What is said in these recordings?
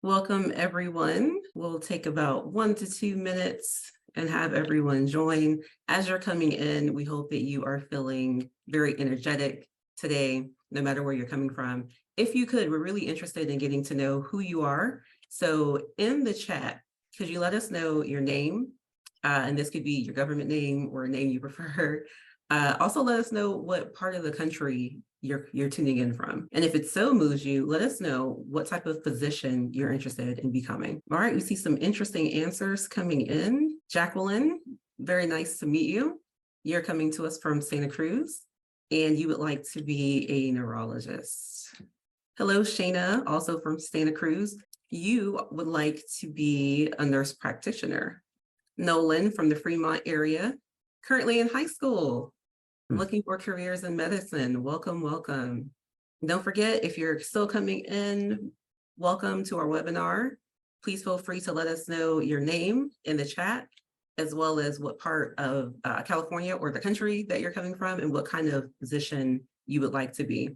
Welcome, everyone. We'll take about 1 to 2 minutes and have everyone join. As you're coming in, we hope that you are feeling very energetic today, no matter where you're coming from. If you could, we're really interested in getting to know who you are. So in the chat, could you let us know your name? And this could be your government name or a name you prefer. Also, let us know what part of the country you're tuning in from. And if it so moves you, let us know what type of position you're interested in becoming. All right, we see some interesting answers coming in. Jacqueline, very nice to meet you. You're coming to us from Santa Cruz, and you would like to be a neurologist. Hello, Shayna, also from Santa Cruz. You would like to be a nurse practitioner. Nolan from the Fremont area, currently in high school, looking for careers in medicine. Welcome, welcome. Don't forget, if you're still coming in, welcome to our webinar. Please feel free to let us know your name in the chat, as well as what part of California or the country that you're coming from and what kind of position you would like to be.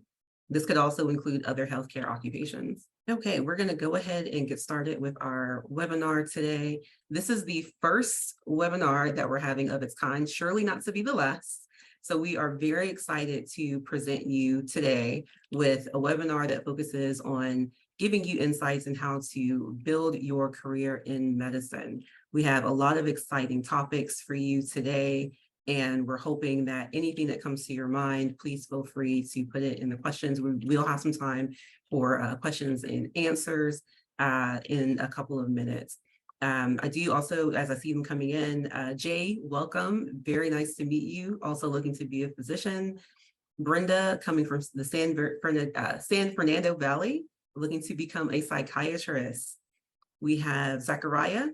This could also include other healthcare occupations. Okay, we're going to go ahead and get started with our webinar today. This is the first webinar that we're having of its kind, surely not to be the last. So we are very excited to present you today with a webinar that focuses on giving you insights in how to build your career in medicine. We have a lot of exciting topics for you today, and we're hoping that anything that comes to your mind, please feel free to put it in the questions. We'll have some time for questions and answers in a couple of minutes. I do also, as I see them coming in, Jay, welcome. Very nice to meet you. Also looking to be a physician. Brenda, coming from the San Fernando Valley, looking to become a psychiatrist. We have Zachariah,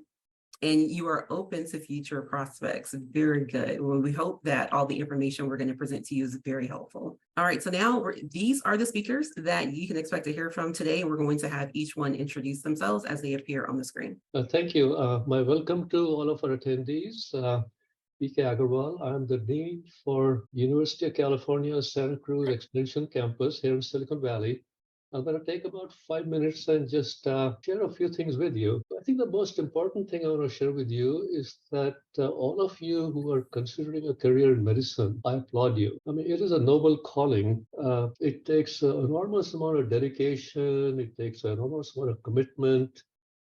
and you are open to future prospects. Very good. Well, we hope that all the information we're going to present to you is very helpful. All right, so now these are the speakers that you can expect to hear from today. We're going to have each one introduce themselves as they appear on the screen. Thank you. My welcome to all of our attendees. PK Agarwal, I'm the Dean for University of California, Santa Cruz Extension campus here in Silicon Valley. I'm going to take about 5 minutes and just share a few things with you. I think the most important thing I want to share with you is that all of you who are considering a career in medicine, I applaud you. I mean, it is a noble calling. It takes an enormous amount of dedication. It takes an enormous amount of commitment.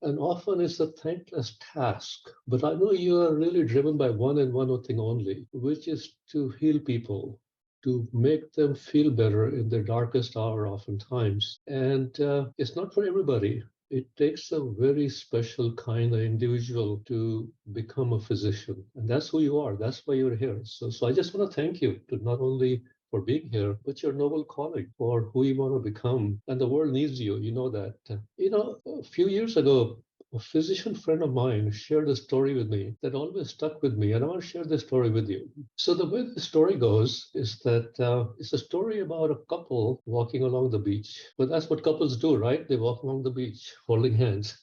And often it's a thankless task. But I know you are really driven by one thing only, which is to heal people, to make them feel better in their darkest hour oftentimes. And it's not for everybody. It takes a very special kind of individual to become a physician. And that's who you are. That's why you're here. So I just want to thank you to not only for being here, but your noble calling for who you want to become. And the world needs you. You know that. You know, a few years ago, a physician friend of mine shared a story with me that always stuck with me, and I want to share this story with you. So the way the story goes is that it's a story about a couple walking along the beach. But that's what couples do, right? They walk along the beach holding hands.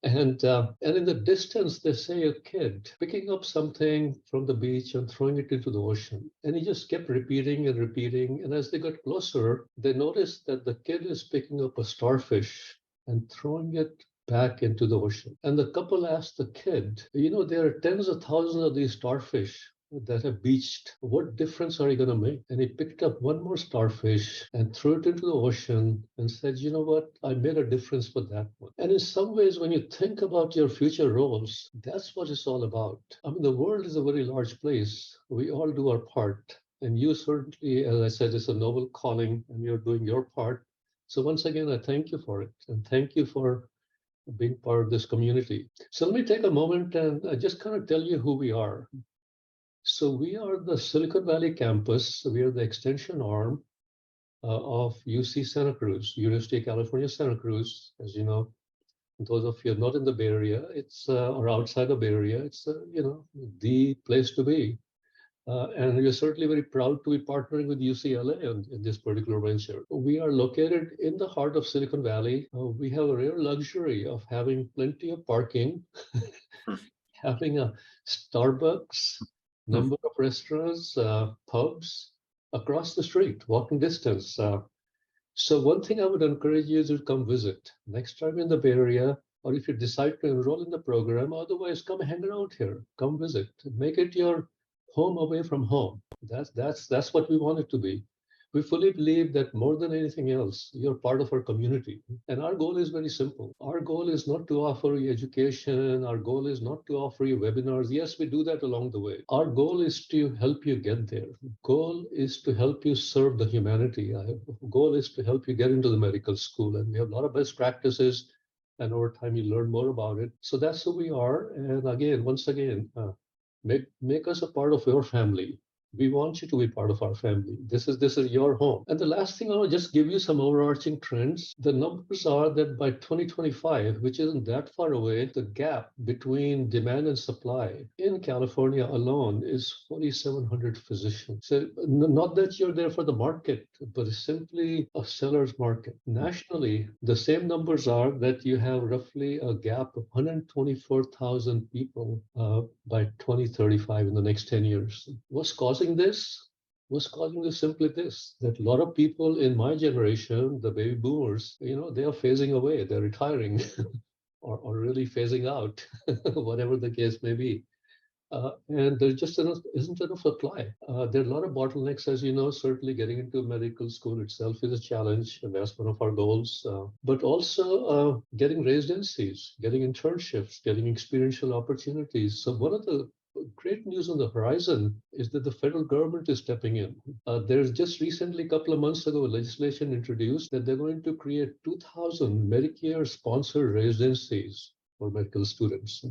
And in the distance, they say a kid picking up something from the beach and throwing it into the ocean. And he just kept repeating and repeating. And as they got closer, they noticed that the kid is picking up a starfish and throwing it back into the ocean. And the couple asked the kid, you know, there are tens of thousands of these starfish that have beached. What difference are you going to make? And he picked up one more starfish and threw it into the ocean and said, you know what? I made a difference for that one. And in some ways, when you think about your future roles, that's what it's all about. I mean, the world is a very large place. We all do our part. And you certainly, as I said, it's a noble calling and you're doing your part. So once again, I thank you for it. And thank you for being part of this community. So let me take a moment and just kind of tell you who we are. So we are the Silicon Valley campus. We are the extension arm of UC Santa Cruz, University of California, Santa Cruz. As you know, those of you not in the Bay Area, it's or outside the Bay Area, it's you know, the place to be. And we're certainly very proud to be partnering with UCLA in this particular venture. We are located in the heart of Silicon Valley. We have a rare luxury of having plenty of parking, having a Starbucks, number of restaurants, pubs across the street, walking distance. So one thing I would encourage you is to come visit next time in the Bay Area, or if you decide to enroll in the program, otherwise come hang around here, come visit, make it your home away from home. That's what we want it to be. We fully believe that more than anything else, you're part of our community. And our goal is very simple. Our goal is not to offer you education. Our goal is not to offer you webinars. Yes, we do that along the way. Our goal is to help you get there. Goal is to help you serve the humanity. Our goal is to help you get into the medical school. And we have a lot of best practices. And over time, you learn more about it. So that's who we are. And again, once again, make us a part of your family. We want you to be part of our family. This is your home. And the last thing, I'll just give you some overarching trends. The numbers are that by 2025, which isn't that far away, the gap between demand and supply in California alone is 4,700 physicians. So not that you're there for the market, but it's simply a seller's market. Nationally, the same numbers are that you have roughly a gap of 124,000 people by 2035 in the next 10 years. What's causing this? What's causing this simply this, that a lot of people in my generation, the baby boomers, they are phasing away, they're retiring or really phasing out, whatever the case may be. And there just isn't enough supply. There are a lot of bottlenecks, as you know. Certainly getting into medical school itself is a challenge, and that's one of our goals. But also getting residencies, getting internships, getting experiential opportunities. So one of the great news on the horizon is that the federal government is stepping in. There's just recently, a couple of months ago, legislation introduced that they're going to create 2,000 Medicare-sponsored residencies for medical students.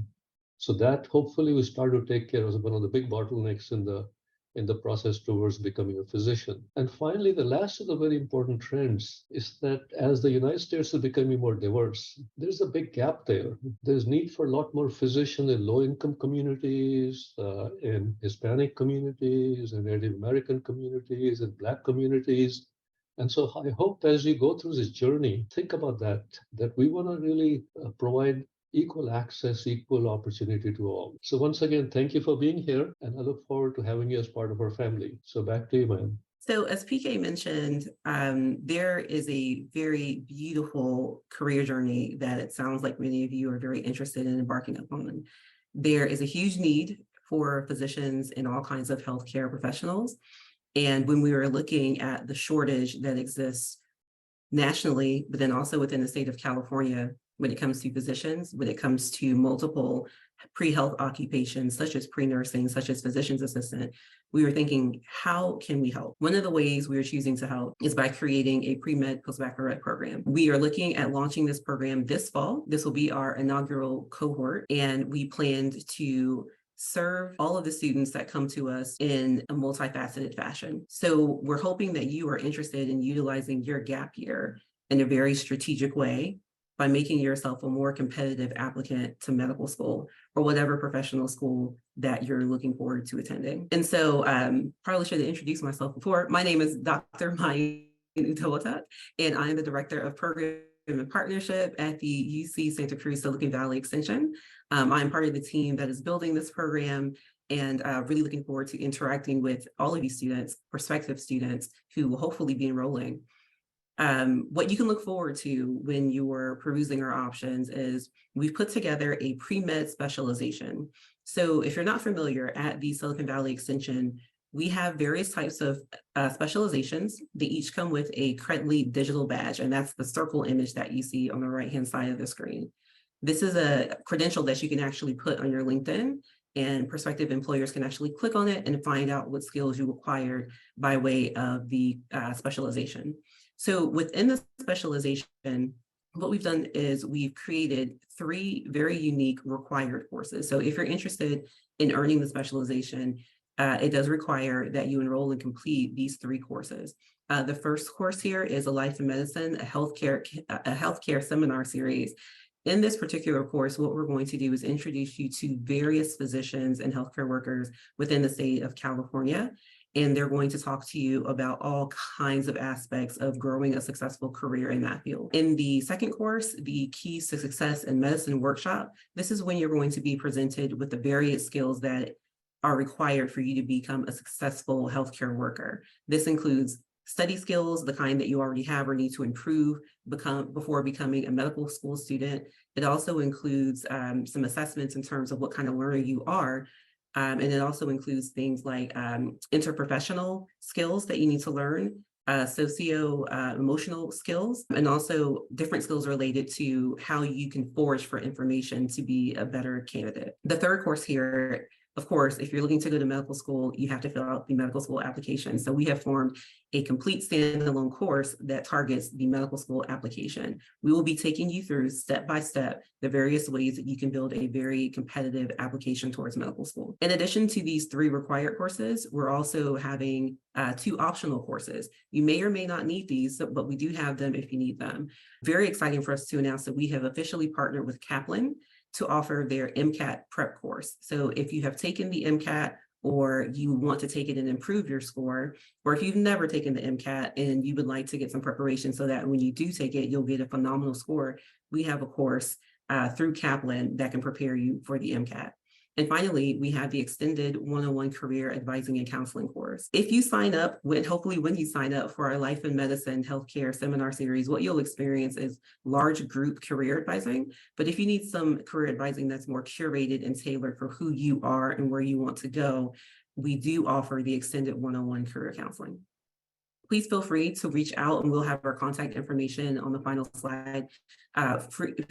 So that hopefully will start to take care of one of the big bottlenecks in the process towards becoming a physician. And finally, the last of the very important trends is that as the United States is becoming more diverse, there's a big gap there. There's need for a lot more physicians in low-income communities, in Hispanic communities, in Native American communities, in Black communities. And so I hope as you go through this journey, think about that we want to really provide equal access, equal opportunity to all. So once again, thank you for being here, and I look forward to having you as part of our family. So back to you, Mayen. So as PK mentioned, there is a very beautiful career journey that it sounds like many of you are very interested in embarking upon. There is a huge need for physicians and all kinds of healthcare professionals. And when we were looking at the shortage that exists nationally, but then also within the state of California, when it comes to physicians, when it comes to multiple pre-health occupations, such as pre-nursing, such as physician's assistant, we were thinking, how can we help? One of the ways we are choosing to help is by creating a Premed-Postbaccalaureate program. We are looking at launching this program this fall. This will be our inaugural cohort, and we planned to serve all of the students that come to us in a multifaceted fashion. So we're hoping that you are interested in utilizing your gap year in a very strategic way by making yourself a more competitive applicant to medical school or whatever professional school that you're looking forward to attending. And so probably should have introduced myself before. My name is Dr. Mayen Udoetuk, and I'm the Director of Program and Partnership at the UC Santa Cruz Silicon Valley Extension. I'm part of the team that is building this program and really looking forward to interacting with all of you students, prospective students who will hopefully be enrolling. What you can look forward to when you are perusing our options is we've put together a pre-med specialization. So if you're not familiar, at the Silicon Valley Extension, we have various types of specializations. They each come with a Credly digital badge, and that's the circle image that you see on the right-hand side of the screen. This is a credential that you can actually put on your LinkedIn, and prospective employers can actually click on it and find out what skills you acquired by way of the specialization. So within the specialization, what we've done is we've created 3 very unique required courses. So if you're interested in earning the specialization, it does require that you enroll and complete these 3 courses. The first course here is a Life in Medicine, a healthcare seminar series. In this particular course, what we're going to do is introduce you to various physicians and healthcare workers within the state of California. And they're going to talk to you about all kinds of aspects of growing a successful career in that field. In the second course, the Keys to Success in Medicine workshop, this is when you're going to be presented with the various skills that are required for you to become a successful healthcare worker. This includes study skills, the kind that you already have or need to improve before becoming a medical school student. It also includes some assessments in terms of what kind of learner you are. And it also includes things like interprofessional skills that you need to learn, socio-emotional skills, and also different skills related to how you can forage for information to be a better candidate. The third course here, of course, if you're looking to go to medical school, you have to fill out the medical school application. So we have formed a complete standalone course that targets the medical school application. We will be taking you through step by step the various ways that you can build a very competitive application towards medical school. In addition to these 3 required courses, we're also having 2 optional courses. You may or may not need these, but we do have them if you need them. Very exciting for us to announce that we have officially partnered with Kaplan to offer their MCAT Prep course. So if you have taken the MCAT or you want to take it and improve your score, or if you've never taken the MCAT and you would like to get some preparation so that when you do take it, you'll get a phenomenal score, we have a course through Kaplan that can prepare you for the MCAT. And finally, we have the extended 101 career advising and counseling course. If you sign up, hopefully when you sign up for our Life in Medicine Healthcare seminar series, what you'll experience is large group career advising. But if you need some career advising that's more curated and tailored for who you are and where you want to go, we do offer the extended 101 career counseling. Please feel free to reach out, and we'll have our contact information on the final slide.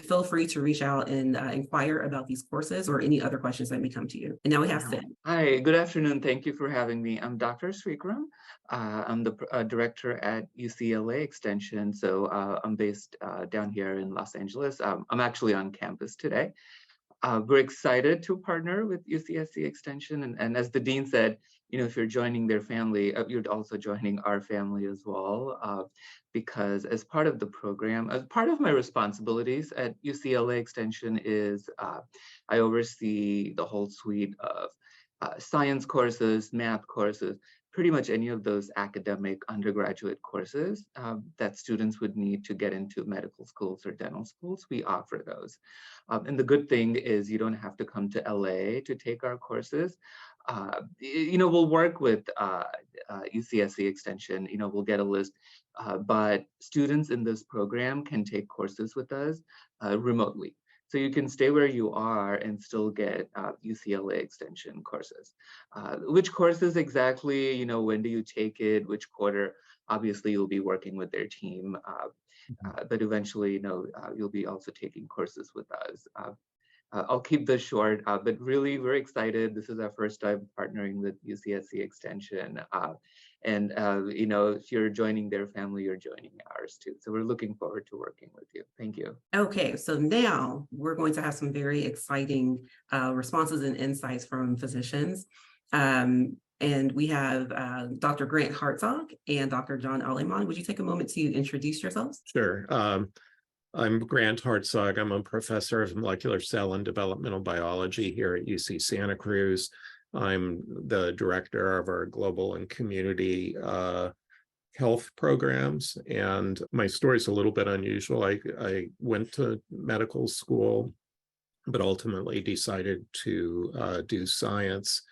Feel free to reach out and inquire about these courses or any other questions that may come to you. And now we have Sid. Hi, good afternoon. Thank you for having me. I'm Dr. Sreekaram. I'm the director at UCLA Extension. So I'm based down here in Los Angeles. I'm actually on campus today. We're excited to partner with UCSC Extension. And as the dean said, if you're joining their family, you're also joining our family as well, because as part of the program, as part of my responsibilities at UCLA Extension is I oversee the whole suite of science courses, math courses, pretty much any of those academic undergraduate courses that students would need to get into medical schools or dental schools. We offer those. And the good thing is you don't have to come to LA to take our courses. We'll work with UCSC Extension, we'll get a list, but students in this program can take courses with us remotely. So you can stay where you are and still get UCLA Extension courses. Which courses exactly, when do you take it, which quarter? Obviously, you'll be working with their team, but eventually, you'll be also taking courses with us. I'll keep this short, but really we're excited. This is our first time partnering with UCSC Extension. If you're joining their family, you're joining ours too. So we're looking forward to working with you. Thank you. Okay, so now we're going to have some very exciting responses and insights from physicians. And we have Dr. Grant Hartzog and Dr. John Aleman. Would you take a moment to introduce yourselves? Sure. I'm Grant Hartzog. I'm a professor of molecular cell and developmental biology here at UC Santa Cruz. I'm the director of our global and community health programs. And my story is a little bit unusual. I went to medical school, but ultimately decided to do science.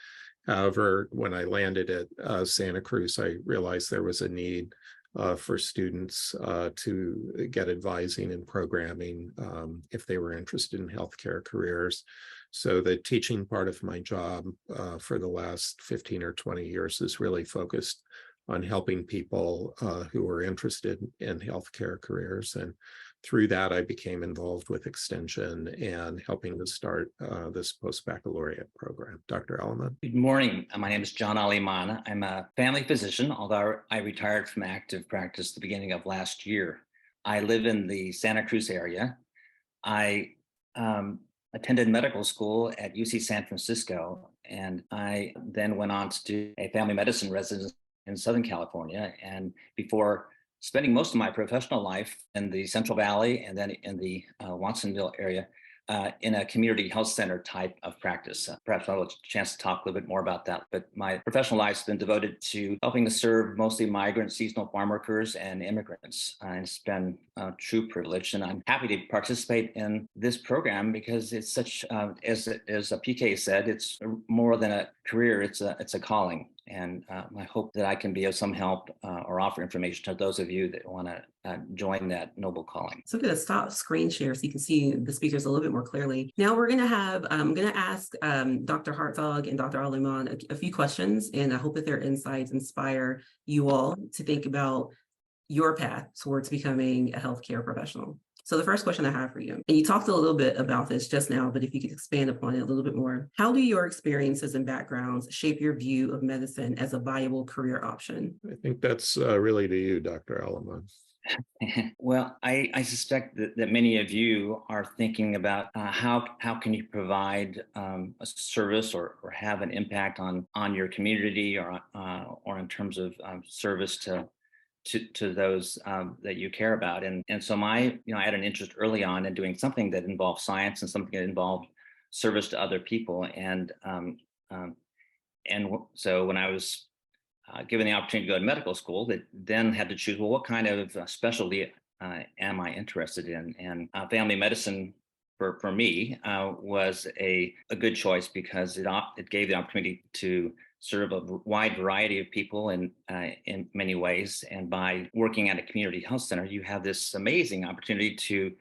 However, when I landed at Santa Cruz, I realized there was a need for students to get advising and programming if they were interested in healthcare careers. So the teaching part of my job for the last 15 or 20 years is really focused on helping people who are interested in healthcare careers. And through that, I became involved with Extension and helping to start this postbaccalaureate program. Dr. Aleman. Good morning. My name is John Aleman. I'm a family physician, although I retired from active practice at the beginning of last year. I live in the Santa Cruz area. I attended medical school at UC San Francisco, and I then went on to do a family medicine residency in Southern California. And before spending most of my professional life in the Central Valley and then in the Watsonville area in a community health center type of practice. Perhaps I'll have a chance to talk a little bit more about that, but my professional life has been devoted to helping to serve mostly migrant seasonal farm workers and immigrants. And it's been a true privilege, and I'm happy to participate in this program because it's such, as PK said, it's more than a career, it's a calling. And I hope that I can be of some help or offer information to those of you that want to join that noble calling. So I'm going to stop screen share so you can see the speakers a little bit more clearly. Now we're going to have, I'm going to ask Dr. Hartzog and Dr. Aleman a few questions, and I hope that their insights inspire you all to think about your path towards becoming a healthcare professional. So the first question I have for you, and you talked a little bit about this just now, but if you could expand upon it a little bit more, how do your experiences and backgrounds shape your view of medicine as a viable career option? I think that's really to you, Dr. Aleman. Well, I suspect that many of you are thinking about how can you provide a service or have an impact on your community or in terms of service to those that you care about. And so I had an interest early on in doing something that involved science and something that involved service to other people. And so when I was given the opportunity to go to medical school, that then had to choose, well, what kind of specialty am I interested in? And family medicine for me was a good choice because it gave the opportunity to serve a wide variety of people in many ways. And by working at a community health center, you have this amazing opportunity to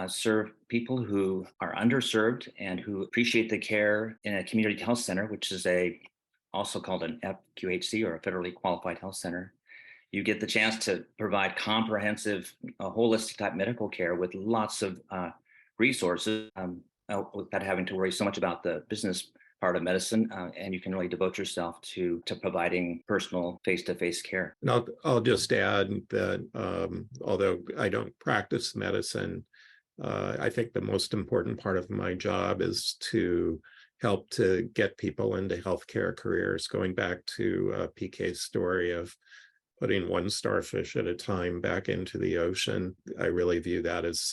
serve people who are underserved and who appreciate the care in a community health center, which is also called an FQHC or a federally qualified health center. You get the chance to provide comprehensive, holistic type medical care with lots of resources without having to worry so much about the business part of medicine, and you can really devote yourself to providing personal face-to-face care. And I'll just add that although I don't practice medicine, I think the most important part of my job is to help to get people into healthcare careers, going back to PK's story of putting one starfish at a time back into the ocean. I really view that as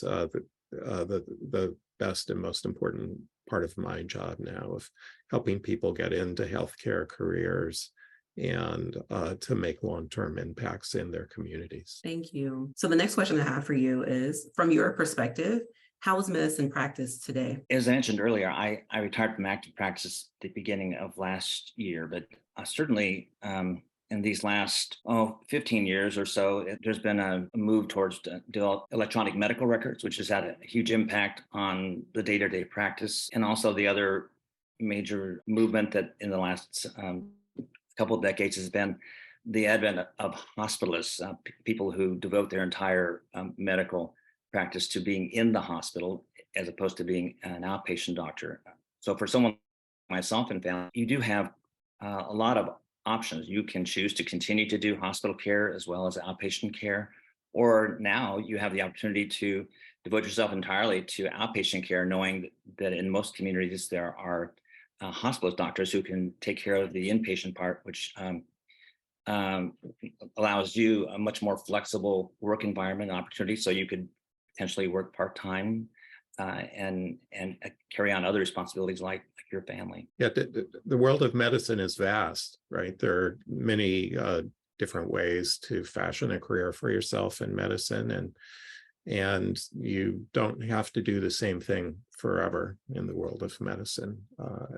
the best and most important part of my job now, of helping people get into healthcare careers and to make long-term impacts in their communities. Thank you. So the next question I have for you is, from your perspective, how is medicine practiced today? As I mentioned earlier, I retired from active practice at the beginning of last year, but certainly in these last 15 years or so, there's been a move towards develop electronic medical records, which has had a huge impact on the day-to-day practice. And also the other major movement that in the last couple of decades has been the advent of hospitalists, people who devote their entire medical practice to being in the hospital as opposed to being an outpatient doctor. So for someone, myself and family, you do have a lot of options. You can choose to continue to do hospital care as well as outpatient care, or now you have the opportunity to devote yourself entirely to outpatient care, knowing that in most communities there are hospitalist doctors who can take care of the inpatient part, which allows you a much more flexible work environment and opportunity. So you could potentially work part-time and carry on other responsibilities like your family. Yeah, the world of medicine is vast, right? There are many different ways to fashion a career for yourself in medicine, and you don't have to do the same thing forever in the world of medicine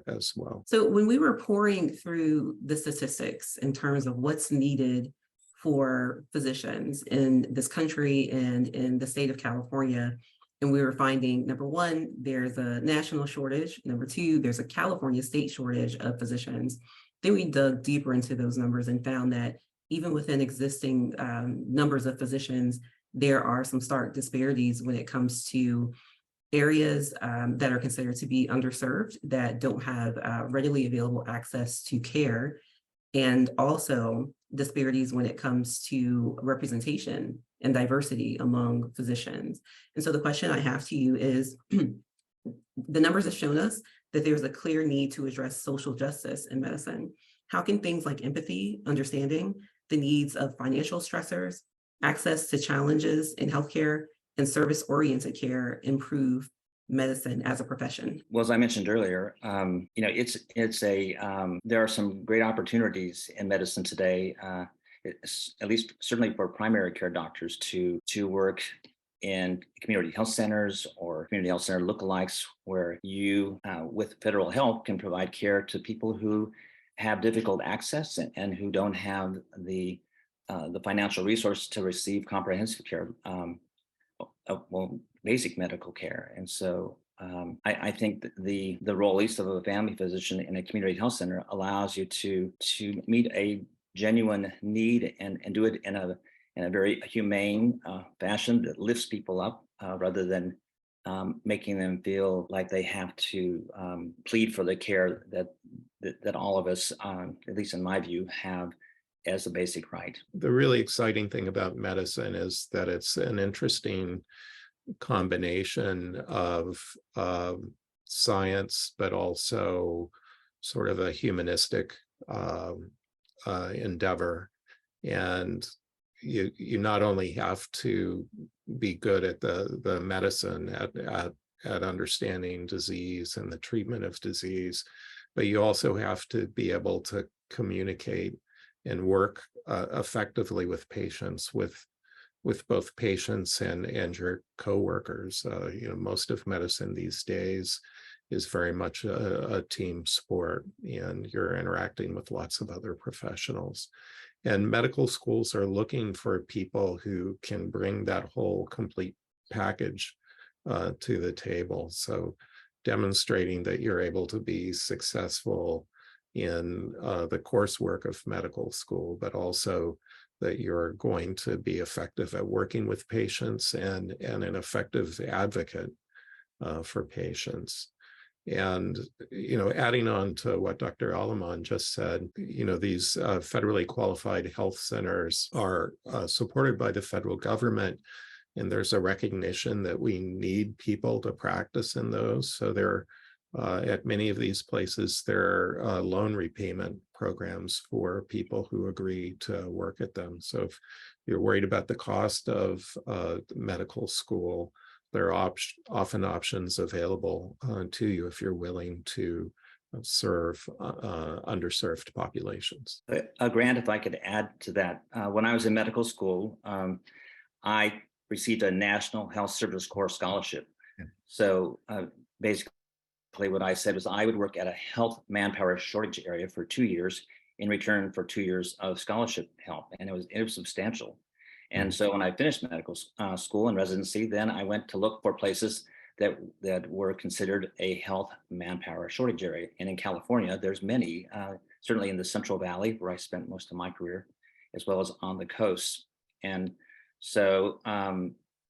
as well. So when we were pouring through the statistics in terms of what's needed for physicians in this country and in the state of California, and we were finding, number one, there's a national shortage. Number two, there's a California state shortage of physicians. Then we dug deeper into those numbers and found that even within existing numbers of physicians, there are some stark disparities when it comes to areas that are considered to be underserved, that don't have readily available access to care, and also disparities when it comes to representation and diversity among physicians. And so the question I have to you is, the numbers have shown us that there's a clear need to address social justice in medicine. How can things like empathy, understanding the needs of financial stressors, access to challenges in healthcare, and service-oriented care improve medicine as a profession? Well, as I mentioned earlier, there are some great opportunities in medicine today, at least certainly for primary care doctors to work in community health centers or community health center lookalikes, where you, with federal help, can provide care to people who have difficult access and who don't have the financial resource to receive comprehensive care, basic medical care. And so I think that the role, at least of a family physician in a community health center, allows you to meet a genuine need and do it in a very humane fashion that lifts people up rather than making them feel like they have to plead for the care that all of us, at least in my view, have as a basic right. The really exciting thing about medicine is that it's an interesting combination of science, but also sort of a humanistic endeavor. And you not only have to be good at the medicine, at understanding disease and the treatment of disease, but you also have to be able to communicate and work effectively with patients, with both patients and your coworkers. Most of medicine these days is very much a team sport, and you're interacting with lots of other professionals. And medical schools are looking for people who can bring that whole complete package to the table. So demonstrating that you're able to be successful in the coursework of medical school, but also that you're going to be effective at working with patients and an effective advocate for patients. And, adding on to what Dr. Aleman just said, these federally qualified health centers are supported by the federal government, and there's a recognition that we need people to practice in those. So there, at many of these places, there are loan repayment programs for people who agree to work at them. So if you're worried about the cost of medical school, there are often options available to you if you're willing to serve underserved populations. Grant, if I could add to that, when I was in medical school, I received a National Health Service Corps scholarship. Yeah. So basically what I said was I would work at a health manpower shortage area for 2 years in return for 2 years of scholarship help, and it was substantial. And so when I finished medical school and residency, then I went to look for places that were considered a health manpower shortage area. And in California, there's many, certainly in the Central Valley, where I spent most of my career, as well as on the coast. And so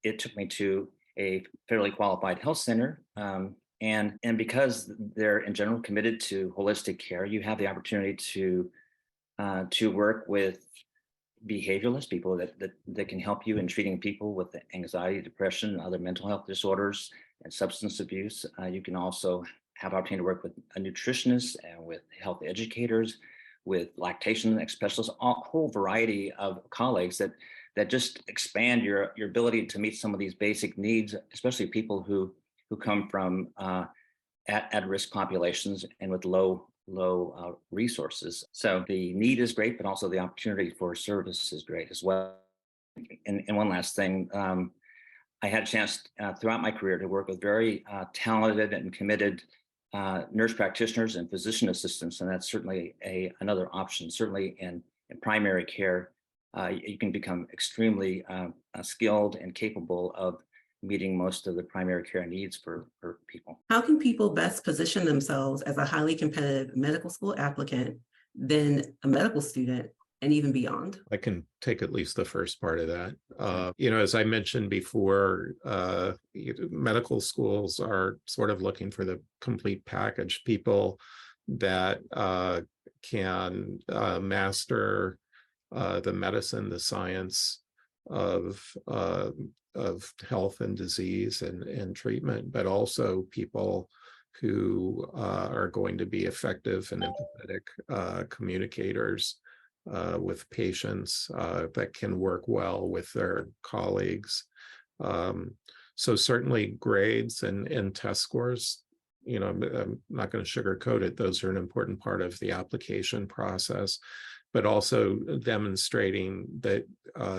it took me to a fairly qualified health center. And because they're in general committed to holistic care, you have the opportunity to work with behavioralists, people that can help you in treating people with anxiety, depression, and other mental health disorders and substance abuse. You can also have opportunity to work with a nutritionist and with health educators, with lactation specialists, a whole variety of colleagues that just expand your ability to meet some of these basic needs, especially people who come from at-risk populations and with low resources. So the need is great, but also the opportunity for service is great as well. And one last thing, I had a chance throughout my career to work with very talented and committed nurse practitioners and physician assistants, and that's certainly another option. Certainly in primary care, you can become extremely skilled and capable of meeting most of the primary care needs for people. How can people best position themselves as a highly competitive medical school applicant, then a medical student, and even beyond? I can take at least the first part of that. As I mentioned before, medical schools are sort of looking for the complete package, people that can master the medicine, the science of health and disease and treatment, but also people who are going to be effective and empathetic communicators with patients, that can work well with their colleagues. So certainly grades and test scores, I'm not going to sugarcoat it. Those are an important part of the application process, but also demonstrating that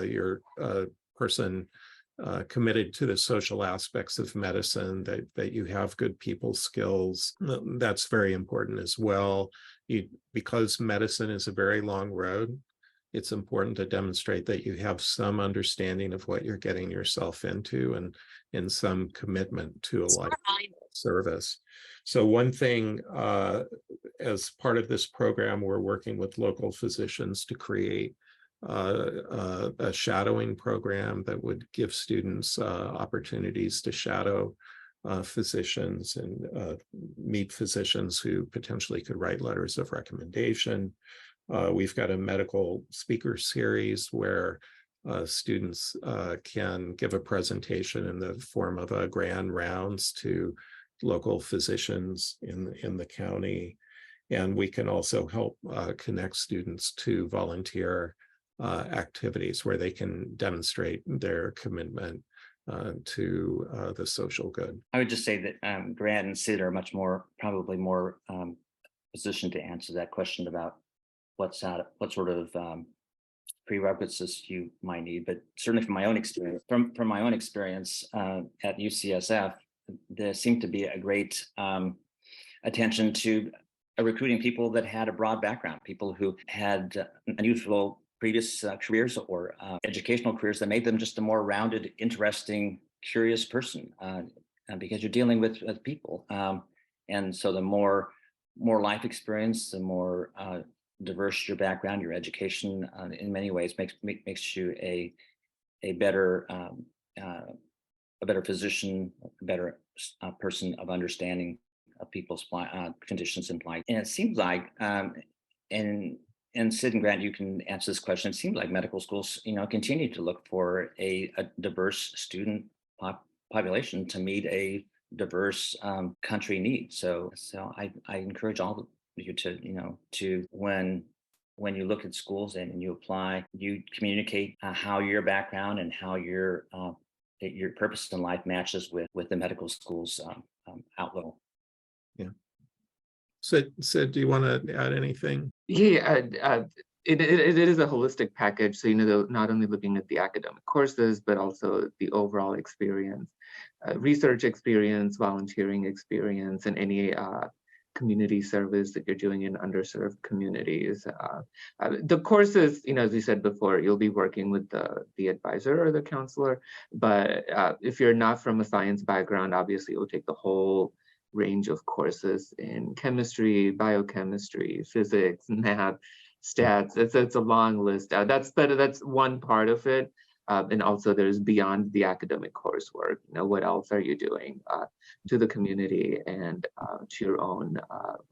you're a person committed to the social aspects of medicine, that you have good people skills. That's very important as well. because medicine is a very long road, it's important to demonstrate that you have some understanding of what you're getting yourself into and some commitment to a life service. So one thing, as part of this program, we're working with local physicians to create a shadowing program that would give students opportunities to shadow physicians and meet physicians who potentially could write letters of recommendation. We've got a medical speaker series where students can give a presentation in the form of a grand rounds to local physicians in the county. And we can also help connect students to volunteer activities where they can demonstrate their commitment to the social good. I would just say that Grant and Sid are probably more positioned to answer that question about what sort of prerequisites you might need. But certainly from my own experience, at UCSF, there seemed to be a great attention to recruiting people that had a broad background, people who had unusual previous careers or educational careers that made them just a more rounded, interesting, curious person, because you're dealing with people. And so the more life experience, the more diverse your background, your education, in many ways makes you a better physician, a better person of understanding of people's conditions and plight. And it seems like, and Sid and Grant, you can answer this question. It seems like medical schools, continue to look for a diverse student population to meet a diverse country need. So I encourage all of you to when you look at schools and you apply, you communicate how your background and how your purpose in life matches with the medical school's outlook. Yeah. So do you want to add anything? Yeah, it is a holistic package. So, not only looking at the academic courses, but also the overall experience, research experience, volunteering experience, and any community service that you're doing in underserved communities. The courses, as we said before, you'll be working with the advisor or the counselor. But if you're not from a science background, obviously you'll take the whole range of courses in chemistry, biochemistry, physics, math, stats. It's a long list. That's one part of it. And also there's beyond the academic coursework. What else are you doing to the community and to your own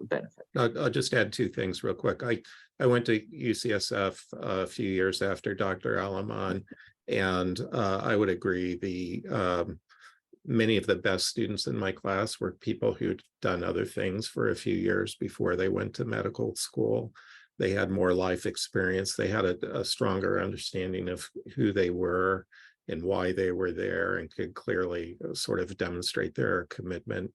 benefit? I'll just add two things real quick. I went to UCSF a few years after Dr. Aleman, and I would agree many of the best students in my class were people who'd done other things for a few years before they went to medical school. They had more life experience. They had a stronger understanding of who they were and why they were there, and could clearly sort of demonstrate their commitment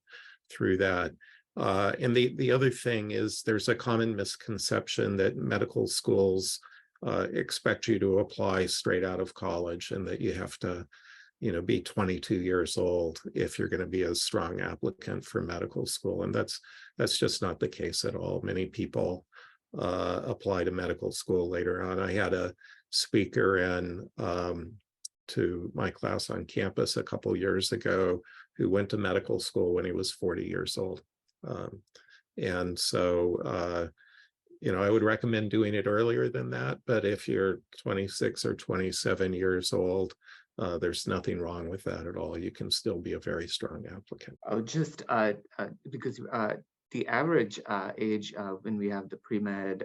through that. And the other thing is there's a common misconception that medical schools expect you to apply straight out of college, and that you have to be 22 years old if you're going to be a strong applicant for medical school. And that's just not the case at all. Many people apply to medical school later on. I had a speaker in to my class on campus a couple years ago who went to medical school when he was 40 years old. And so, I would recommend doing it earlier than that. But if you're 26 or 27 years old, there's nothing wrong with that at all. You can still be a very strong applicant. Just because the average age when we have the pre-med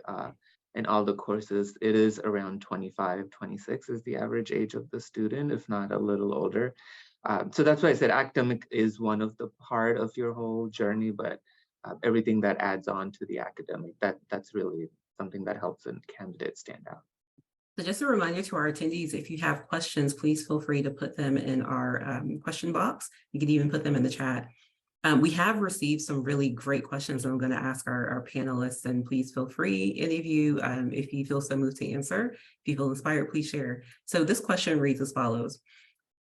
and all the courses, it is around 25, 26 is the average age of the student, if not a little older. So that's why I said academic is one of the part of your whole journey, but everything that adds on to the academic, that's really something that helps a candidate stand out. So just a reminder to our attendees, if you have questions, please feel free to put them in our question box. You can even put them in the chat. We have received some really great questions I'm going to ask our panelists, and please feel free, any of you, if you feel so moved to answer. If you feel inspired, please share. So this question reads as follows.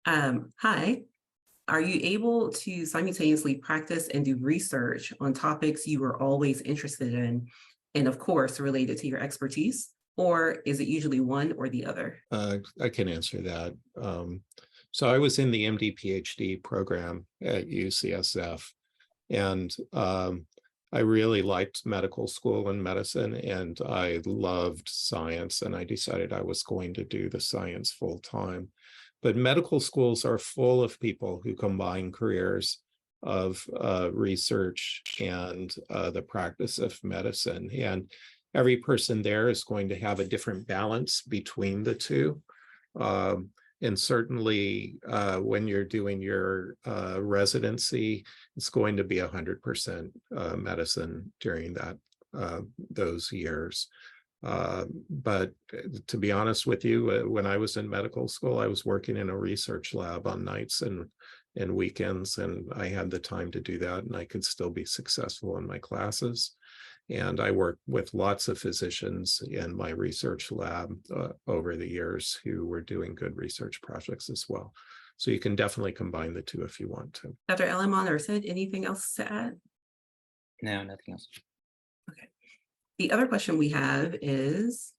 Hi, are you able to simultaneously practice and do research on topics you were always interested in and of course, related to your expertise? Or is it usually one or the other? I can answer that. So I was in the MD PhD program at UCSF, and I really liked medical school and medicine, and I loved science, and I decided I was going to do the science full time. But medical schools are full of people who combine careers of research and the practice of medicine. And every person there is going to have a different balance between the two. And certainly when you're doing your residency, it's going to be 100% medicine during those years. But to be honest with you, when I was in medical school, I was working in a research lab on nights and weekends, and I had the time to do that, and I could still be successful in my classes. And I worked with lots of physicians in my research lab over the years who were doing good research projects as well. So you can definitely combine the two if you want to. Dr. Aleman or Sid, anything else to add? No, nothing else. Okay. The other question we have is,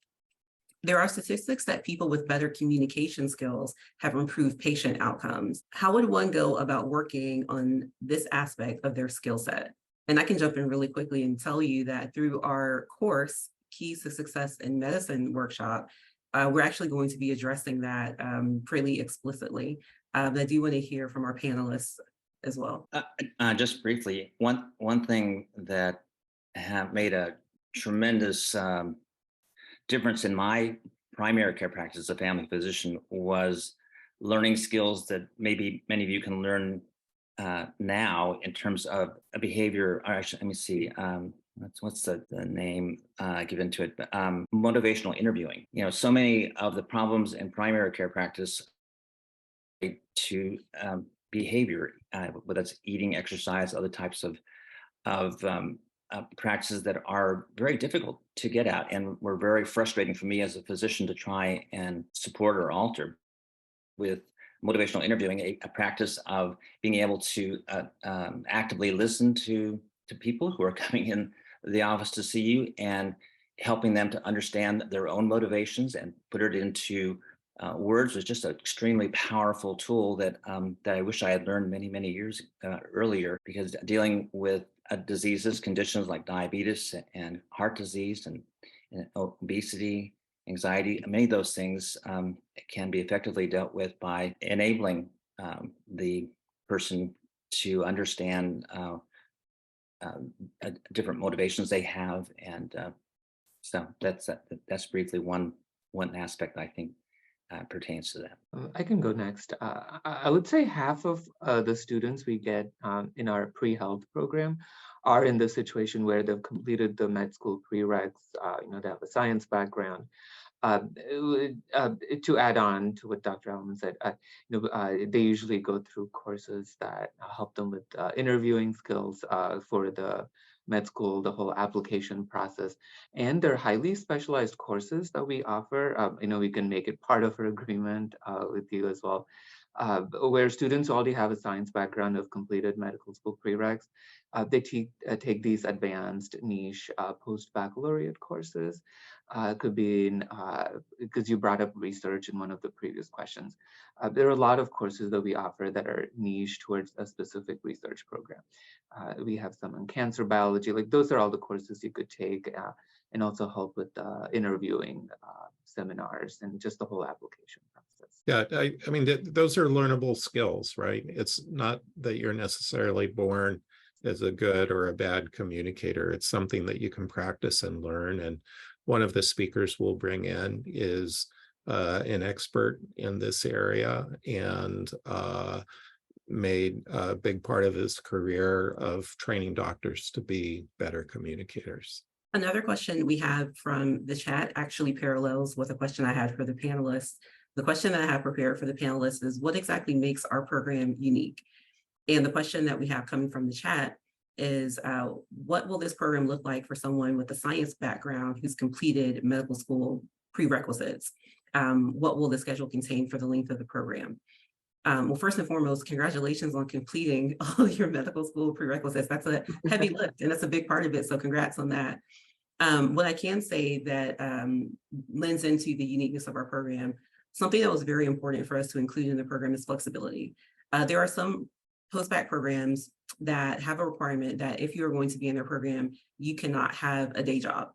there are statistics that people with better communication skills have improved patient outcomes. How would one go about working on this aspect of their skill set? And I can jump in really quickly and tell you that through our course, Keys to Success in Medicine workshop, we're actually going to be addressing that pretty explicitly. But I do want to hear from our panelists as well. Just briefly, one thing that have made a tremendous difference in my primary care practice as a family physician was learning skills that maybe many of you can learn now in terms of a behavior. Or actually, let me see. What's the name given to it? Motivational interviewing. You know, so many of the problems in primary care practice to behavior, whether it's eating, exercise, other types of practices that are very difficult to get at, and were very frustrating for me as a physician to try and support or alter. With motivational interviewing, a practice of being able to actively listen to people who are coming in the office to see you and helping them to understand their own motivations and put it into words was just an extremely powerful tool that I wish I had learned many years earlier, because dealing with diseases, conditions like diabetes and heart disease and obesity, anxiety, many of those things can be effectively dealt with by enabling the person to understand different motivations they have. And so that's briefly one aspect I think pertains to that. I can go next. I would say half of the students we get in our pre-health program are in the situation where they've completed the med school prereqs, they have a science background. To add on to what Dr. Aleman said, they usually go through courses that help them with interviewing skills for the med school, the whole application process, and they're highly specialized courses that we offer. We can make it part of our agreement with you as well, where students already have a science background, have completed medical school prereqs. They take these advanced niche post-baccalaureate courses. Could be in, because you brought up research in one of the previous questions. There are a lot of courses that we offer that are niche towards a specific research program. We have some on cancer biology, like those are all the courses you could take and also help with interviewing seminars and just the whole application process. Yeah, I mean, those are learnable skills, right? It's not that you're necessarily born as a good or a bad communicator. It's something that you can practice and learn. And one of the speakers we'll bring in is an expert in this area and made a big part of his career of training doctors to be better communicators. Another question we have from the chat actually parallels with a question I had for the panelists. The question that I have prepared for the panelists is, what exactly makes our program unique? And the question that we have coming from the chat is, what will this program look like for someone with a science background who's completed medical school prerequisites? What will the schedule contain for the length of the program? Well, first and foremost, congratulations on completing all your medical school prerequisites. That's a heavy lift, and that's a big part of it. So congrats on that. What I can say that lends into the uniqueness of our program, something that was very important for us to include in the program is flexibility. There are some post-bac programs that have a requirement that if you're going to be in their program, you cannot have a day job.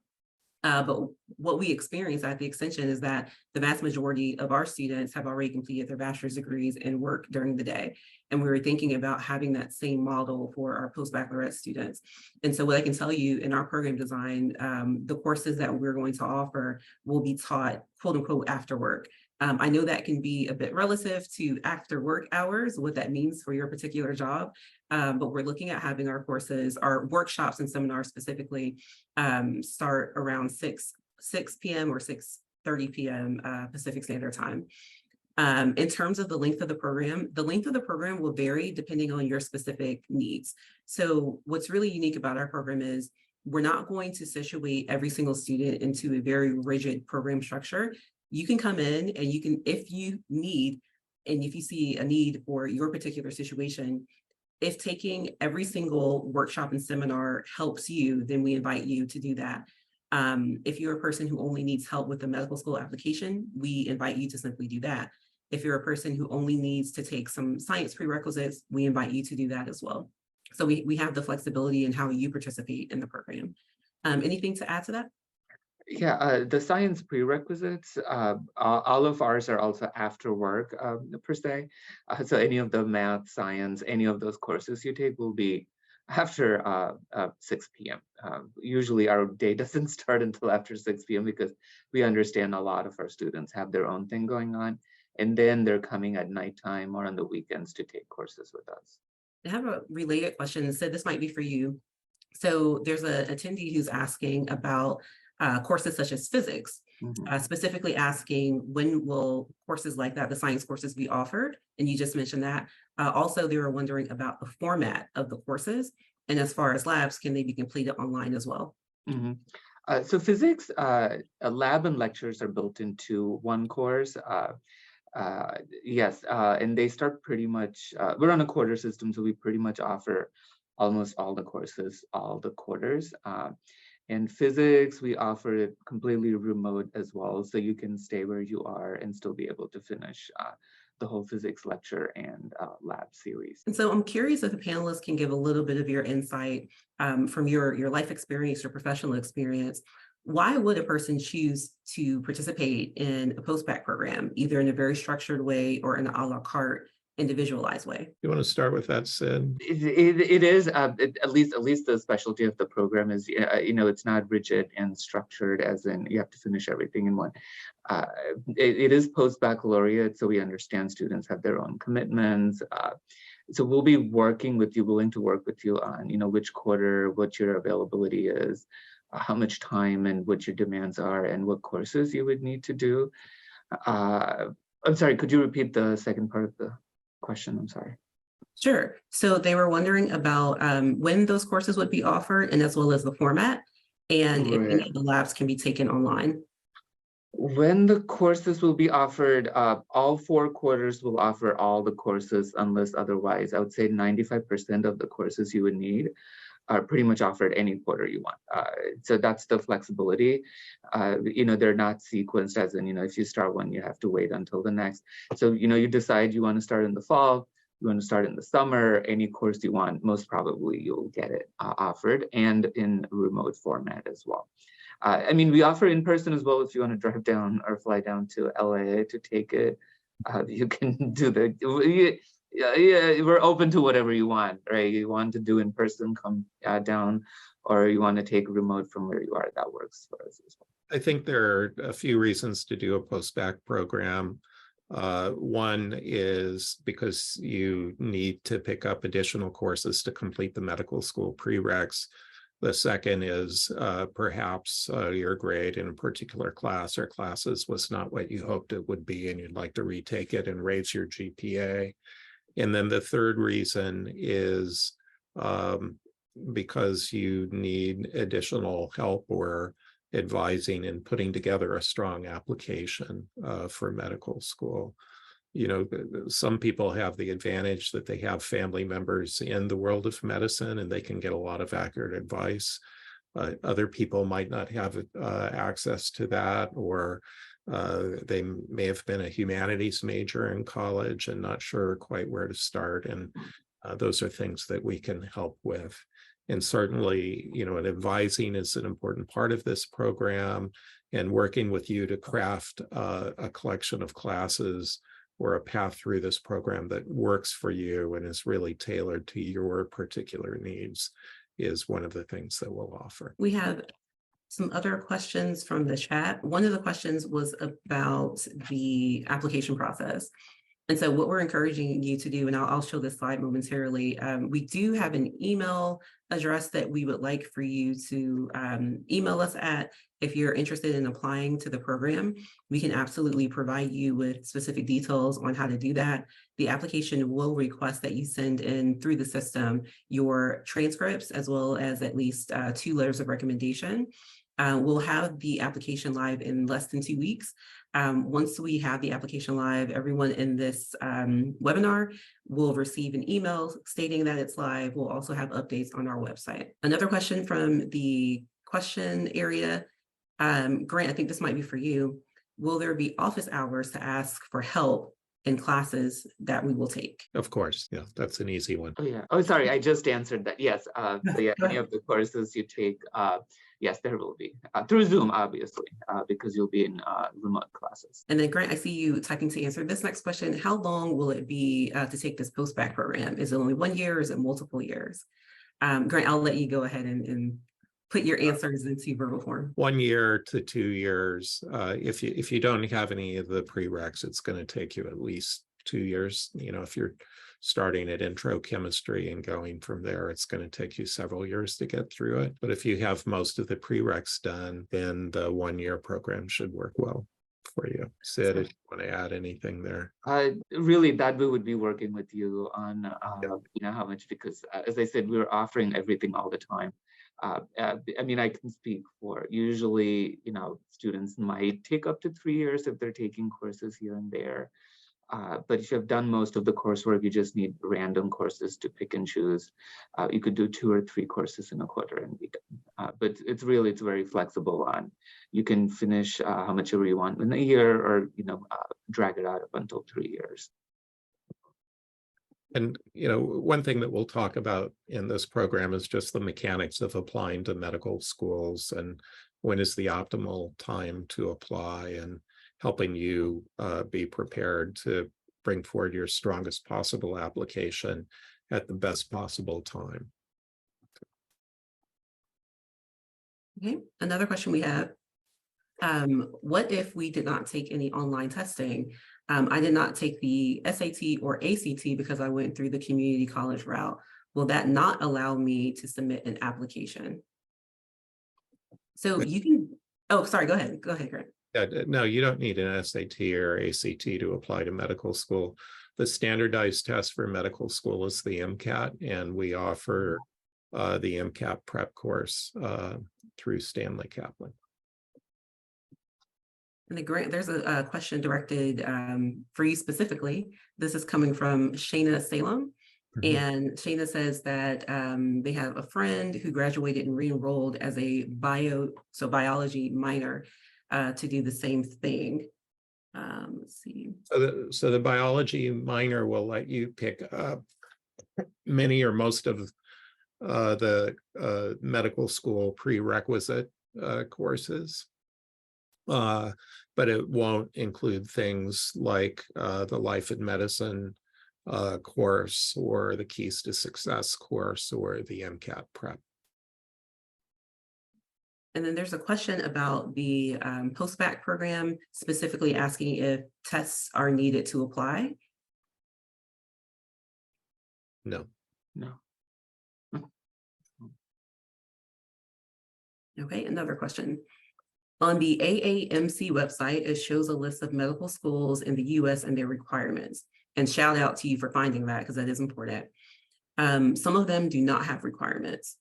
But what we experience at the extension is that the vast majority of our students have already completed their bachelor's degrees and work during the day. And we were thinking about having that same model for our post-baccalaureate students. And so what I can tell you in our program design, the courses that we're going to offer will be taught, quote unquote, after work. I know that can be a bit relative to after work hours, what that means for your particular job. But we're looking at having our courses, our workshops and seminars specifically, start around 6 p.m. or 6:30 p.m. Pacific Standard Time. In terms of the length of the program will vary depending on your specific needs. So what's really unique about our program is we're not going to situate every single student into a very rigid program structure. You can come in and you can, if you need, and if you see a need for your particular situation, if taking every single workshop and seminar helps you, then we invite you to do that. If you're a person who only needs help with the medical school application, we invite you to simply do that. If you're a person who only needs to take some science prerequisites, we invite you to do that as well. So we have the flexibility in how you participate in the program. Anything to add to that? Yeah, the science prerequisites, all of ours are also after work per se. So any of the math, science, any of those courses you take will be after 6 p.m. Usually our day doesn't start until after 6 p.m. because we understand a lot of our students have their own thing going on. And then they're coming at nighttime or on the weekends to take courses with us. I have a related question. So this might be for you. So there's an attendee who's asking about courses such as physics, specifically asking when will courses like that, the science courses, be offered? And you just mentioned that. Also, they were wondering about the format of the courses. And as far as labs, can they be completed online as well? So physics, lab and lectures are built into one course. Yes, and they start pretty much, we're on a quarter system, so we pretty much offer almost all the courses, all the quarters. In physics, we offer it completely remote as well, so you can stay where you are and still be able to finish the whole physics lecture and lab series. And so I'm curious if the panelists can give a little bit of your insight from your life experience, your professional experience. Why would a person choose to participate in a post-bac program, either in a very structured way or in an a la carte, individualized way? You want to start with that, Sid? It is at least the specialty of the program is it's not rigid and structured as in you have to finish everything in one. It is post-baccalaureate, so we understand students have their own commitments. So we'll be working with you, willing to work with you on which quarter, what your availability is, how much time and what your demands are, and what courses you would need to do. I'm sorry, could you repeat the second part of the question? I'm sorry. Sure. So they were wondering about when those courses would be offered, and as well as the format, and if any of the labs can be taken online. When the courses will be offered, all 4 quarters will offer all the courses unless otherwise. I would say 95% of the courses you would need are pretty much offered any quarter you want. So that's the flexibility. They're not sequenced as in, if you start one, you have to wait until the next. So, you decide you want to start in the fall, you want to start in the summer, any course you want, most probably you'll get it offered and in remote format as well. We offer in person as well. If you want to drive down or fly down to LA to take it, you can do that. Yeah, we're open to whatever you want, right? You want to do in person, come down, or you want to take remote from where you are, that works for us as well. I think there are a few reasons to do a post-bac program. One is because you need to pick up additional courses to complete the medical school prereqs. The second is perhaps your grade in a particular class or classes was not what you hoped it would be, and you'd like to retake it and raise your GPA. And then the third reason is because you need additional help or advising and putting together a strong application for medical school. Some people have the advantage that they have family members in the world of medicine and they can get a lot of accurate advice. other people might not have access to that, or they may have been a humanities major in college and not sure quite where to start. And those are things that we can help with. And certainly, and advising is an important part of this program, and working with you to craft a collection of classes or a path through this program that works for you and is really tailored to your particular needs is one of the things that we'll offer. We have some other questions from the chat. One of the questions was about the application process. And so what we're encouraging you to do, and I'll show this slide momentarily, we do have an email address that we would like for you to email us at if you're interested in applying to the program. We can absolutely provide you with specific details on how to do that. The application will request that you send in through the system your transcripts, as well as at least 2 letters of recommendation. We'll have the application live in less than 2 weeks. Once we have the application live, everyone in this webinar will receive an email stating that it's live. We'll also have updates on our website. Another question from the question area. Grant, I think this might be for you. Will there be office hours to ask for help in classes that we will take? Of course, yeah, that's an easy one. Oh yeah. Oh, sorry, I just answered that. Yes. So yeah, any of the courses you take, yes, there will be through Zoom, obviously, because you'll be in remote classes. And then Grant, I see you typing to answer this next question. How long will it be to take this Postbacc program? Is it only 1 year or is it multiple years? Grant, I'll let you go ahead and put your answers into verbal form. 1 year to 2 years. If you don't have any of the prereqs, it's going to take you at least 2 years. If you're starting at intro chemistry and going from there, it's going to take you several years to get through it. But if you have most of the prereqs done, then the 1 year program should work well for you. Sid, if you want to add anything there. Really, that we would be working with you on, how much, because as I said, we're offering everything all the time. I mean, I can speak for usually, students might take up to 3 years if they're taking courses here and there. But if you have done most of the coursework, you just need random courses to pick and choose. You could do 2 or 3 courses in a quarter and be done. But it's very flexible on, you can finish how much ever you want in a year, or, drag it out up until 3 years. And, one thing that we'll talk about in this program is just the mechanics of applying to medical schools and when is the optimal time to apply, and helping you be prepared to bring forward your strongest possible application at the best possible time. Okay, another question we have. What if we did not take any online testing? I did not take the SAT or ACT because I went through the community college route. Will that not allow me to submit an application? So you can, oh, sorry, go ahead, Grant. No, you don't need an SAT or ACT to apply to medical school. The standardized test for medical school is the MCAT, and we offer the MCAT Prep course through Stanley Kaplan. And the Grant, there's a question directed for you specifically. This is coming from Shayna Salem. Mm-hmm. And Shayna says that they have a friend who graduated and re-enrolled as a biology minor to do the same thing. Let's see. So the biology minor will let you pick up many or most of the medical school prerequisite courses. But it won't include things like the Life in Medicine course, or the Keys to Success course, or the MCAT Prep. And then there's a question about the Postbacc program, specifically asking if tests are needed to apply. No. Okay, another question. On the AAMC website, it shows a list of medical schools in the US and their requirements. And shout out to you for finding that, because that is important. Some of them do not have requirements.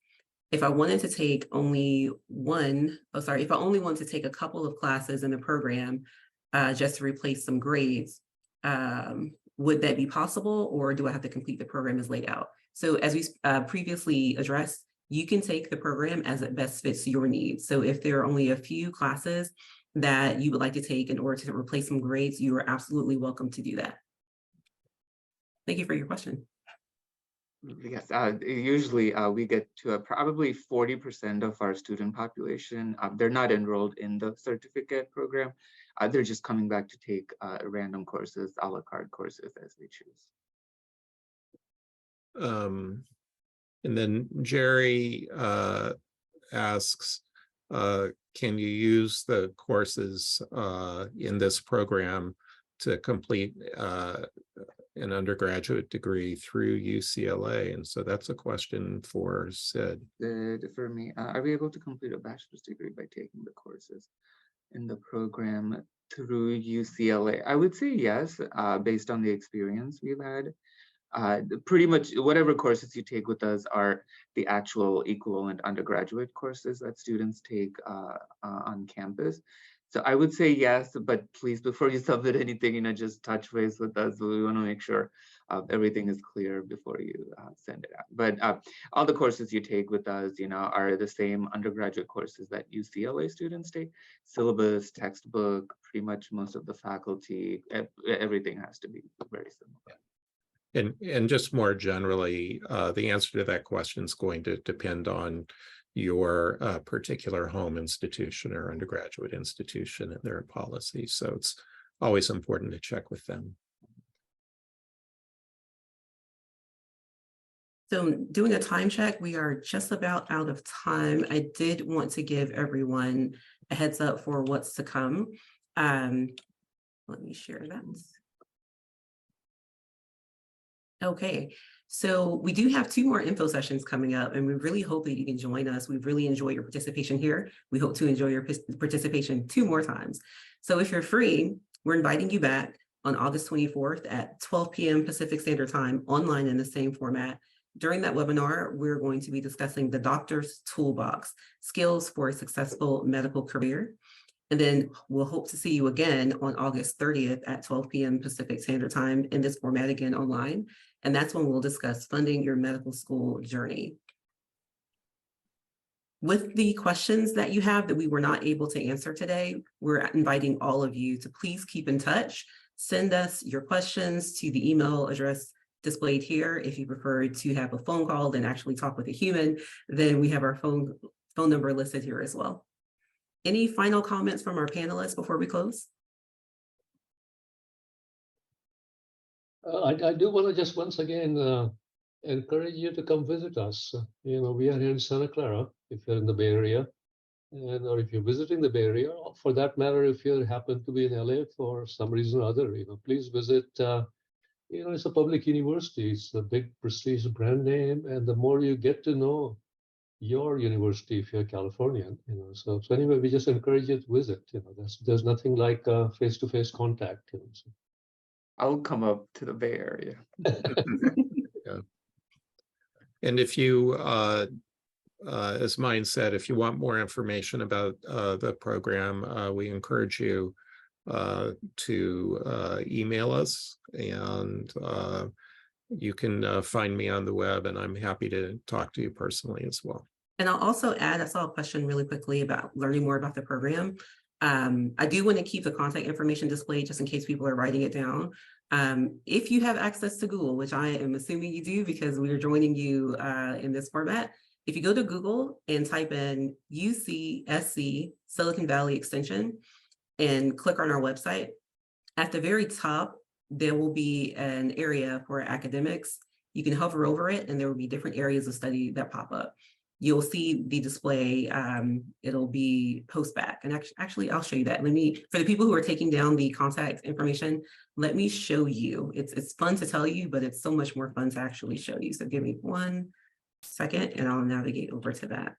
If I wanted to take only if I only want to take a couple of classes in the program just to replace some grades, would that be possible, or do I have to complete the program as laid out? So as we previously addressed, you can take the program as it best fits your needs. So if there are only a few classes that you would like to take in order to replace some grades, you are absolutely welcome to do that. Thank you for your question. Yes, usually we get to probably 40% of our student population. They're not enrolled in the certificate program. They're just coming back to take random courses, a la carte courses as they choose. And then Jerry asks, can you use the courses in this program to complete an undergraduate degree through UCLA? And so that's a question for Sid. For me, are we able to complete a bachelor's degree by taking the courses in the program through UCLA? I would say yes, based on the experience we've had. Pretty much whatever courses you take with us are the actual equivalent undergraduate courses that students take on campus. So I would say yes, but please, before you submit anything, just touch base with us. We want to make sure everything is clear before you send it out. But all the courses you take with us, are the same undergraduate courses that UCLA students take. Syllabus, textbook, pretty much most of the faculty, everything has to be very similar. And just more generally, the answer to that question is going to depend on your particular home institution or undergraduate institution and their policy. So it's always important to check with them. So doing a time check, we are just about out of time. I did want to give everyone a heads up for what's to come. Let me share that. Okay, so we do have 2 more info sessions coming up, and we really hope that you can join us. We really enjoy your participation here. We hope to enjoy your participation 2 more times. So if you're free, we're inviting you back on August 24th at 12 p.m. Pacific Standard Time, online in the same format. During that webinar, we're going to be discussing the Doctor's Toolbox, Skills for a Successful Medical Career. And then we'll hope to see you again on August 30th at 12 p.m. Pacific Standard Time in this format again online. And that's when we'll discuss funding your medical school journey. With the questions that you have that we were not able to answer today, we're inviting all of you to please keep in touch. Send us your questions to the email address displayed here. If you prefer to have a phone call than actually talk with a human, then we have our phone number listed here as well. Any final comments from our panelists before we close? I do want to just once again encourage you to come visit us. We are here in Santa Clara, if you're in the Bay Area, or if you're visiting the Bay Area, or for that matter, if you happen to be in LA for some reason or other, please visit. It's a public university. It's a big prestigious brand name, and the more you get to know your university, if you're Californian, So anyway, we just encourage you to visit. There's nothing like face-to-face contact. So. I'll come up to the Bay Area. Yeah. And if you, as Mayen said, if you want more information about the program, we encourage you to email us, and you can find me on the web, and I'm happy to talk to you personally as well. And I'll also add, I saw a question really quickly about learning more about the program. I do want to keep the contact information displayed just in case people are writing it down. If you have access to Google, which I am assuming you do because we are joining you in this format, if you go to Google and type in UCSC Silicon Valley Extension and click on our website, at the very top, there will be an area for academics. You can hover over it and there will be different areas of study that pop up. You'll see the display, it'll be Postbacc. And actually, I'll show you that. For the people who are taking down the contact information, let me show you. It's fun to tell you, but it's so much more fun to actually show you. So give me 1 second and I'll navigate over to that.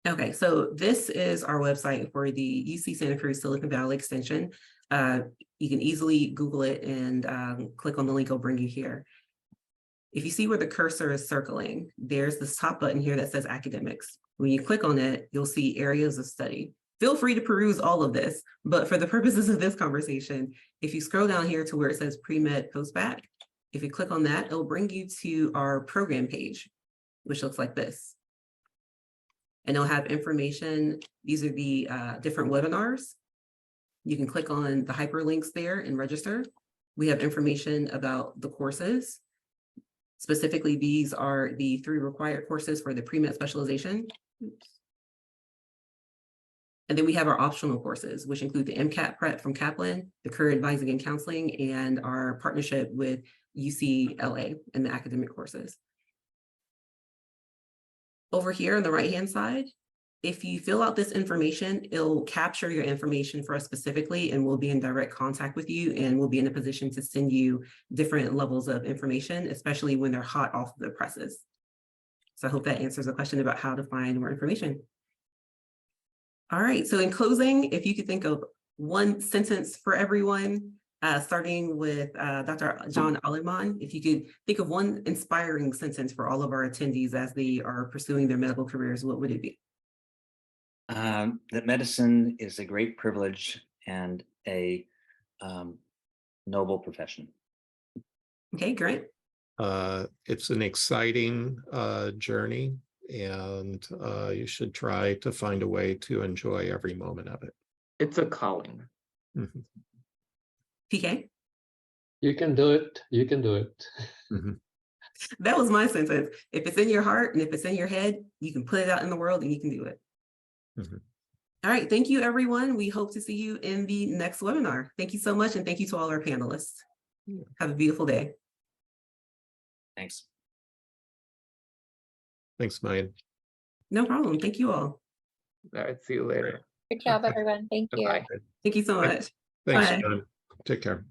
Okay, so this is our website for the UC Santa Cruz Silicon Valley Extension. You can easily Google it and click on the link, it'll bring you here. If you see where the cursor is circling, there's this top button here that says academics. When you click on it, you'll see areas of study. Feel free to peruse all of this, but for the purposes of this conversation, if you scroll down here to where it says Premed-Postbaccalaureate, if you click on that, it'll bring you to our program page. which looks like this. And it'll have information. These are the different webinars. You can click on the hyperlinks there and register. We have information about the courses. Specifically, these are the 3 required courses for the pre-med specialization. Oops. And then we have our optional courses, which include the MCAT Prep from Kaplan, the Career Advising and Counseling, and our partnership with UCLA and the academic courses. Over here on the right-hand side, if you fill out this information, it'll capture your information for us specifically, and we'll be in direct contact with you, and we'll be in a position to send you different levels of information, especially when they're hot off the presses. So I hope that answers the question about how to find more information. All right, so in closing, if you could think of one sentence for everyone, starting with Dr. John Aleman, if you could think of one inspiring sentence for all of our attendees as they are pursuing their medical careers, what would it be? That medicine is a great privilege and a noble profession. Okay, Grant. It's an exciting journey, and you should try to find a way to enjoy every moment of it. It's a calling. Mm-hmm. PK. You can do it. You can do it. Mm-hmm. That was my sentence. If it's in your heart and if it's in your head, you can put it out in the world and you can do it. Mm-hmm. All right. Thank you, everyone. We hope to see you in the next webinar. Thank you so much. And thank you to all our panelists. Have a beautiful day. Thanks. Thanks, Mayen. No problem. Thank you all. All right, see you later. Good job, everyone. Thank you. Bye. Thank you so much. Thanks, Bye. John. Take care.